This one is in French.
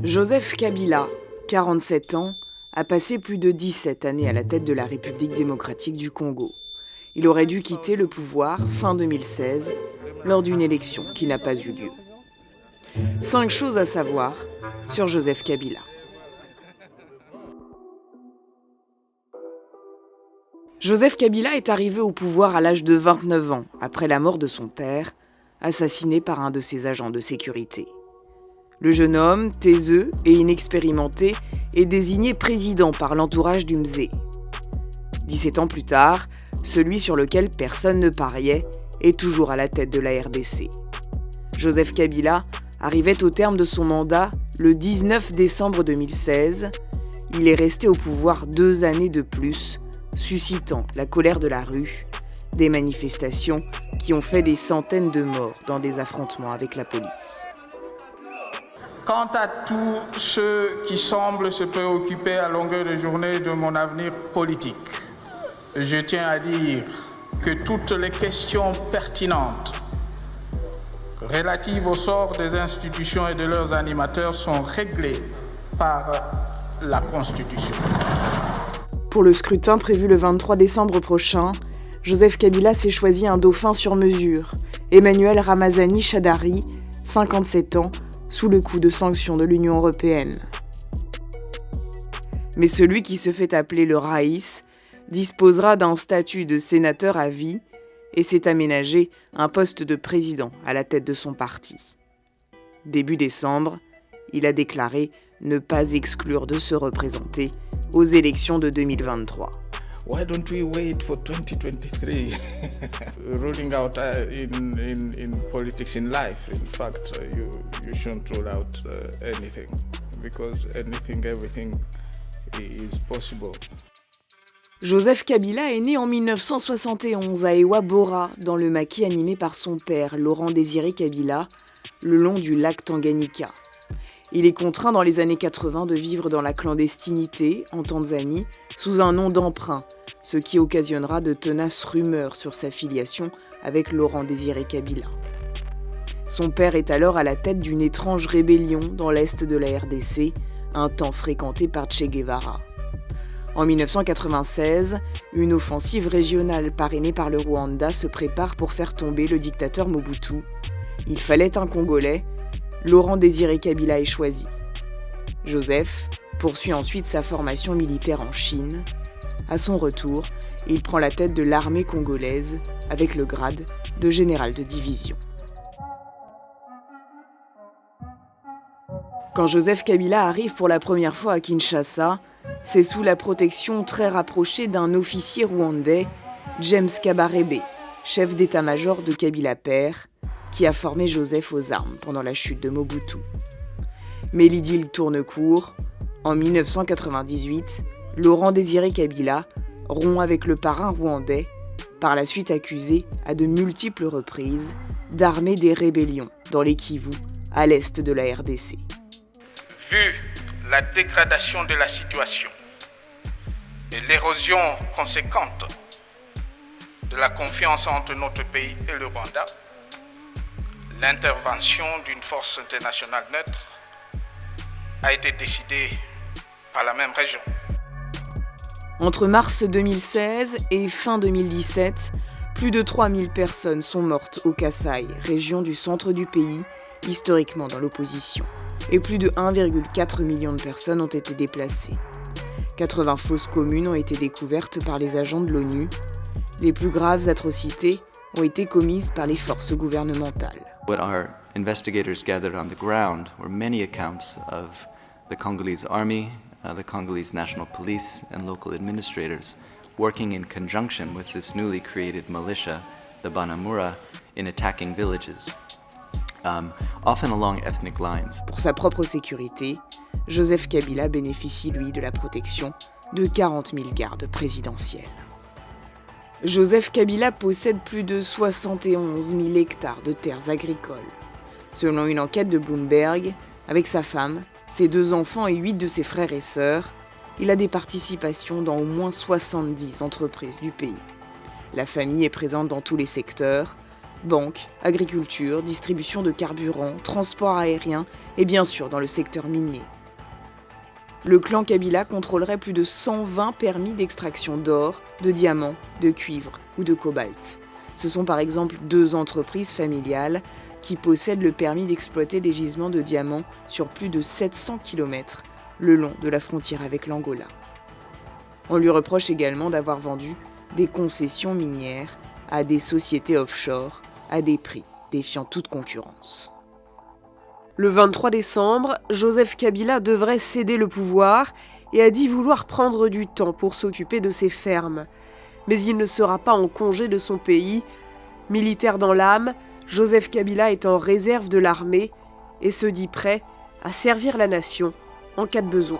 Joseph Kabila, 47 ans, a passé plus de 17 années à la tête de la République démocratique du Congo. Il aurait dû quitter le pouvoir fin 2016, lors d'une élection qui n'a pas eu lieu. 5 choses à savoir sur Joseph Kabila. Joseph Kabila est arrivé au pouvoir à l'âge de 29 ans, après la mort de son père, assassiné par un de ses agents de sécurité. Le jeune homme, taiseux et inexpérimenté, est désigné président par l'entourage du Mzee. 17 ans plus tard, celui sur lequel personne ne pariait est toujours à la tête de la RDC. Joseph Kabila arrivait au terme de son mandat le 19 décembre 2016. Il est resté au pouvoir 2 années de plus, suscitant la colère de la rue, des manifestations qui ont fait des centaines de morts dans des affrontements avec la police. Quant à tous ceux qui semblent se préoccuper à longueur de journée de mon avenir politique, je tiens à dire que toutes les questions pertinentes relatives au sort des institutions et de leurs animateurs sont réglées par la Constitution. Pour le scrutin prévu le 23 décembre prochain, Joseph Kabila s'est choisi un dauphin sur mesure, Emmanuel Ramazani Shadary, 57 ans, sous le coup de sanctions de l'Union européenne. Mais celui qui se fait appeler le Raïs disposera d'un statut de sénateur à vie et s'est aménagé un poste de président à la tête de son parti. Début décembre, il a déclaré ne pas exclure de se représenter aux élections de 2023. Why don't we wait for 2023? Ruling out in politics in life. In fact, you shouldn't rule out anything because everything is possible. Joseph Kabila est né en 1971 à Ewa Bora, dans le maquis animé par son père, Laurent Désiré Kabila, le long du lac Tanganyika. Il est contraint dans les années 80 de vivre dans la clandestinité, en Tanzanie, sous un nom d'emprunt, ce qui occasionnera de tenaces rumeurs sur sa filiation avec Laurent Désiré Kabila. Son père est alors à la tête d'une étrange rébellion dans l'est de la RDC, un temps fréquentée par Che Guevara. En 1996, une offensive régionale parrainée par le Rwanda se prépare pour faire tomber le dictateur Mobutu. Il fallait un Congolais. Laurent Désiré Kabila est choisi. Joseph poursuit ensuite sa formation militaire en Chine. À son retour, il prend la tête de l'armée congolaise avec le grade de général de division. Quand Joseph Kabila arrive pour la première fois à Kinshasa, c'est sous la protection très rapprochée d'un officier rwandais, James Kabarebe, chef d'état-major de Kabila père, qui a formé Joseph aux armes pendant la chute de Mobutu. Mais l'idylle tourne court. En 1998, Laurent Désiré Kabila rompt avec le parrain rwandais, par la suite accusé à de multiples reprises d'armer des rébellions dans les Kivu, à l'est de la RDC. Vu la dégradation de la situation et l'érosion conséquente de la confiance entre notre pays et le Rwanda, l'intervention d'une force internationale neutre a été décidée par la même région. Entre mars 2016 et fin 2017, plus de 3000 personnes sont mortes au Kasaï, région du centre du pays, historiquement dans l'opposition. Et plus de 1,4 million de personnes ont été déplacées. 80 fosses communes ont été découvertes par les agents de l'ONU. Les plus graves atrocités ont été commises par les forces gouvernementales. What our investigators gathered on the ground were many accounts of the Congolese army, the Congolese National Police, and local administrators working in conjunction with this newly created militia, the Banamura, in attacking villages, often along ethnic lines. Pour sa propre sécurité, Joseph Kabila bénéficie, lui, de la protection de 40 000 gardes présidentiels. Joseph Kabila possède plus de 71 000 hectares de terres agricoles. Selon une enquête de Bloomberg, avec sa femme, ses 2 enfants et 8 de ses frères et sœurs, il a des participations dans au moins 70 entreprises du pays. La famille est présente dans tous les secteurs, Banque, agriculture, distribution de carburant, transport aérien et bien sûr dans le secteur minier. Le clan Kabila contrôlerait plus de 120 permis d'extraction d'or, de diamants, de cuivre ou de cobalt. Ce sont par exemple 2 entreprises familiales qui possèdent le permis d'exploiter des gisements de diamants sur plus de 700 km le long de la frontière avec l'Angola. On lui reproche également d'avoir vendu des concessions minières à des sociétés offshore à des prix défiant toute concurrence. Le 23 décembre, Joseph Kabila devrait céder le pouvoir et a dit vouloir prendre du temps pour s'occuper de ses fermes. Mais il ne sera pas en congé de son pays. Militaire dans l'âme, Joseph Kabila est en réserve de l'armée et se dit prêt à servir la nation en cas de besoin.